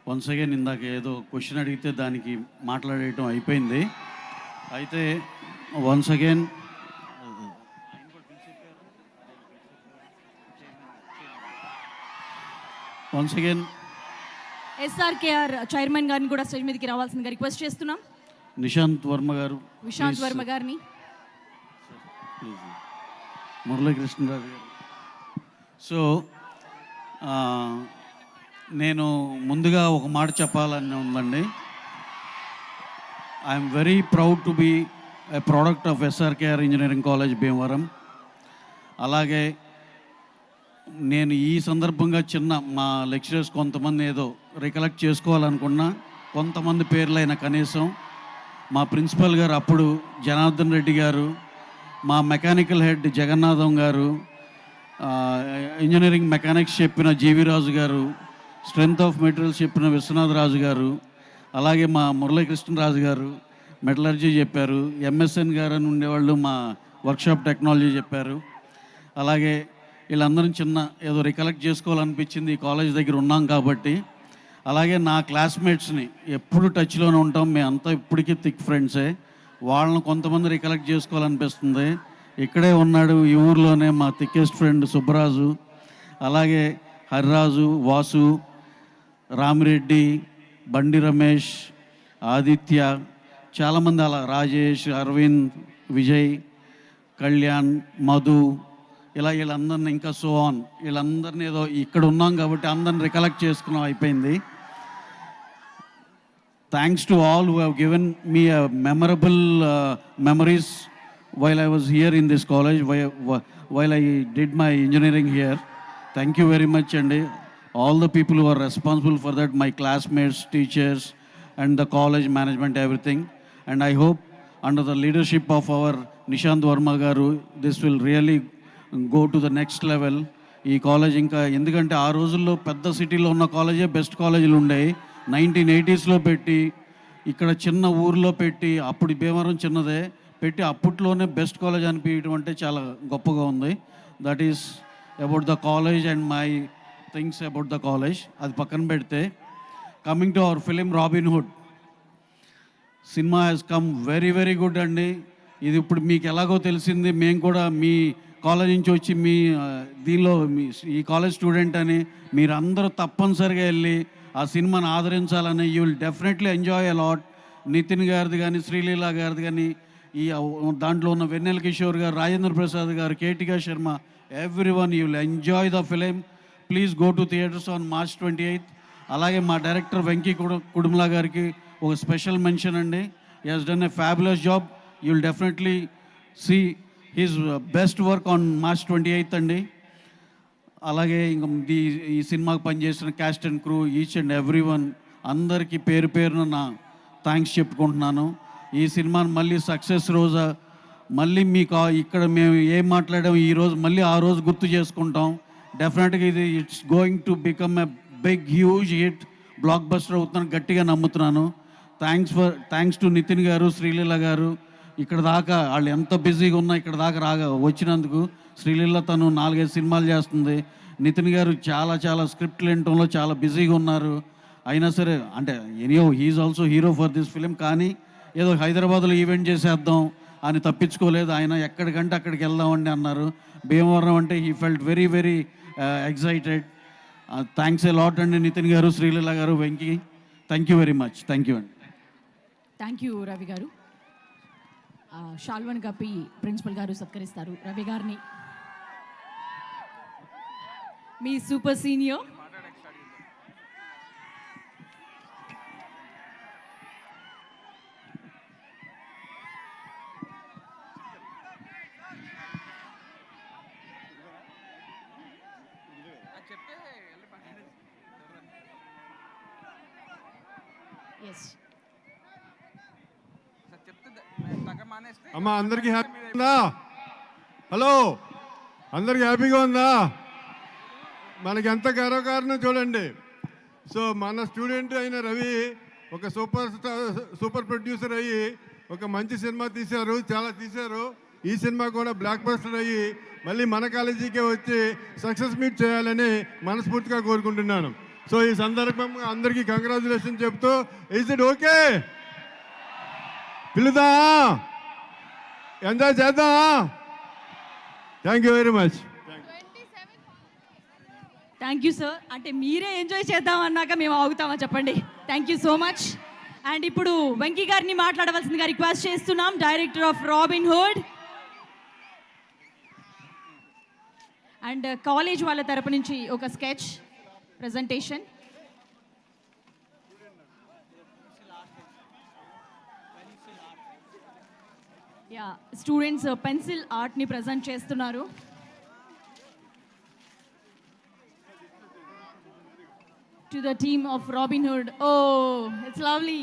Once again ఇందాక ఏదో question అడిగితే దానికి మాట్లాడేయటం అయిపోయింది. అయితే వన్స్ అగైన్ ఎస్ఆర్కేఆర్ చైర్మన్ గారిని కూడా స్టేజ్ మీదకి రావాల్సిందిగా రిక్వెస్ట్ చేస్తున్నాం. నిశాంత్ వర్మ గారు, విశాంత్ వర్మ గారిని, మురళీకృష్ణరాజు గారు. సో నేను ముందుగా ఒక మాట చెప్పాలని ఉందండి. I'm very proud to be a product of SRKR engineering college Bhimavaram. అలాగే నేను ఈ సందర్భంగా మా లెక్చరర్స్ కొంతమంది ఏదో రికలెక్ట్ చేసుకోవాలనుకున్నా, కొంతమంది పేర్లైన కనీసం మా ప్రిన్సిపల్ గారు అప్పుడు జనార్దన్ రెడ్డి గారు, మా మెకానికల్ హెడ్ జగన్నాథం గారు, ఇంజనీరింగ్ మెకానిక్స్ చెప్పిన జీవి రాజు గారు, స్ట్రెంగ్త్ ఆఫ్ మెటీరియల్స్ చెప్పిన విశ్వనాథ్ రాజు గారు, అలాగే మా మురళీకృష్ణరాజు గారు మెటలర్జీ చెప్పారు, ఎంఎస్ఎన్ గారు అని ఉండేవాళ్ళు మా వర్క్షాప్ టెక్నాలజీ చెప్పారు. అలాగే వీళ్ళందరం చిన్న ఏదో రికలెక్ట్ చేసుకోవాలనిపించింది, ఈ కాలేజ్ దగ్గర ఉన్నాం కాబట్టి. అలాగే నా క్లాస్మేట్స్ని ఎప్పుడు టచ్లోనే ఉంటాం, మేమంతా ఇప్పటికీ థిక్ ఫ్రెండ్సే. వాళ్ళని కొంతమంది రికలెక్ట్ చేసుకోవాలనిపిస్తుంది. ఇక్కడే ఉన్నాడు ఈ ఊర్లోనే మా థిక్కెస్ట్ ఫ్రెండ్ సుబ్బరాజు, అలాగే హరిరాజు, వాసు, రామిరెడ్డి, బండి రమేష్, ఆదిత్య, చాలామంది, అలా రాజేష్, అరవింద్, విజయ్, కళ్యాణ్, మధు, ఇలా వీళ్ళందరినీ, ఇంకా సోన్, వీళ్ళందరినీ ఏదో ఇక్కడ ఉన్నాం కాబట్టి అందరిని రికలెక్ట్ చేసుకున్నాం, అయిపోయింది. Thanks to all who have given me memorable memories while I was here in this college, while I did my engineering here. Thank you very much, and all the people who are responsible for that, my classmates, teachers, and the college management, everything. And I hope under the leadership of our Nishant Verma garu, this will really go to the next level. ఈ college ఇంకా, ఎందుకంటే ఆ రోజుల్లో పెద్ద సిటీలో ఉన్న కాలేజే best కాలేజీలు ఉండేవి. 1980sలో పెట్టి, ఇక్కడ చిన్న ఊర్లో పెట్టి, అప్పుడు భీమవరం చిన్నదే పెట్టి, అప్పట్లోనే బెస్ట్ కాలేజ్ అనిపించడం అంటే చాలా గొప్పగా ఉంది. That is about the college and my things about the college. అది పక్కన పెడితే, coming to our film Robinhood cinema has come very very good అండి. ఇది ఇప్పుడు మీకు ఎలాగో తెలిసింది, మేము కూడా మీ కాలేజ్ నుంచి వచ్చి మీ దీనిలో ఈ కాలేజ్ స్టూడెంట్ అని మీరందరూ తప్పనిసరిగా వెళ్ళి ఆ సినిమాని ఆదరించాలని. You will definitely enjoy a lot. Nitin గారిది కానీ, శ్రీలీల గారిది కానీ, ఈ దాంట్లో ఉన్న వెన్నెల కిషోర్ గారు, రాజేంద్ర ప్రసాద్ గారు, Ketika Sharma, everyone, you will enjoy the film. Please go to theatres on March 28th. అలాగే మా డైరెక్టర్ వెంకీ కుడుమలా గారికి ఒక స్పెషల్ మెన్షన్ అండి. He has done a fabulous job. You will definitely see his best work on March 28th అండి. అలాగే ఇంకా ఈ సినిమాకి పనిచేసిన cast and crew, each and everyone, అందరికీ పేరు పేరున నా థ్యాంక్స్ చెప్పుకుంటున్నాను. ఈ సినిమాని మళ్ళీ సక్సెస్ రోజా మళ్ళీ మీకు ఇక్కడ మేము ఏం మాట్లాడాము ఈరోజు మళ్ళీ ఆ రోజు గుర్తు చేసుకుంటాం. డెఫినెట్గా ఇది it's going to become a big huge hit, blockbuster అవుతుందని గట్టిగా నమ్ముతున్నాను. థ్యాంక్స్ టు నితిన్ గారు, శ్రీలీల గారు, ఇక్కడ దాకా వాళ్ళు ఎంత బిజీగా ఉన్నా ఇక్కడ దాకా వచ్చినందుకు. శ్రీలీల తను 4-5 సినిమాలు చేస్తుంది. నితిన్ గారు చాలా స్క్రిప్ట్లు వినటంలో చాలా బిజీగా ఉన్నారు. అయినా సరే, అంటే anyhow he is also hero for this film. కానీ ఏదో హైదరాబాద్లో ఈవెంట్ చేసేద్దాం అని తప్పించుకోలేదు. ఆయన ఎక్కడికంటే అక్కడికి వెళ్దామండి అన్నారు. భీమవరం అంటే he felt very very excited. Thanks a lot అండి నితిన్ గారు, శ్రీలీల గారు, Venky. Thank you very much. Thank you అండి. థ్యాంక్ యూ రవి గారు. షాల్వన్ కప్పి ప్రిన్సిపల్ గారు సత్కరిస్తారు రవి గారిని. మీ సూపర్ సీనియర్ అమ్మా, అందరికీ హ్యాపీ ఉందా? హలో, అందరికీ హ్యాపీగా ఉందా? మనకి ఎంత గర్వకారణం చూడండి. సో మన స్టూడెంట్ అయిన రవి ఒక సూపర్ ప్రొడ్యూసర్ అయ్యి ఒక మంచి సినిమా తీశారు, చాలా తీశారు. ఈ సినిమా కూడా బ్లాక్ బస్టర్ అయ్యి మళ్ళీ మన కాలేజీకే వచ్చి సక్సెస్ మీట్ చేయాలని మనస్ఫూర్తిగా కోరుకుంటున్నాను. సో ఈ సందర్భంగా అందరికీ కంగ్రాచులేషన్ చెప్తూ, ఇస్ ఇట్ ఓకే? పిలుదా, ఎంజాయ్ చేద్దాం. Thank you very much. Thank you sir. అంటే మీరే ఎంజాయ్ చేద్దాం అన్నాక మేము ఆగుతామా చెప్పండి. Thank you so much. And ఇప్పుడు వెంకీ గారిని మాట్లాడవలసిందిగా రిక్వెస్ట్ చేస్తున్నాం, director of Robin Hood. And college వాళ్ళ తరపు నుంచి ఒక sketch presentation. Yeah, students pencil ఆర్ట్ని ప్రజెంట్ చేస్తున్నారు. To the team of Robin Hood. Oh, it's lovely.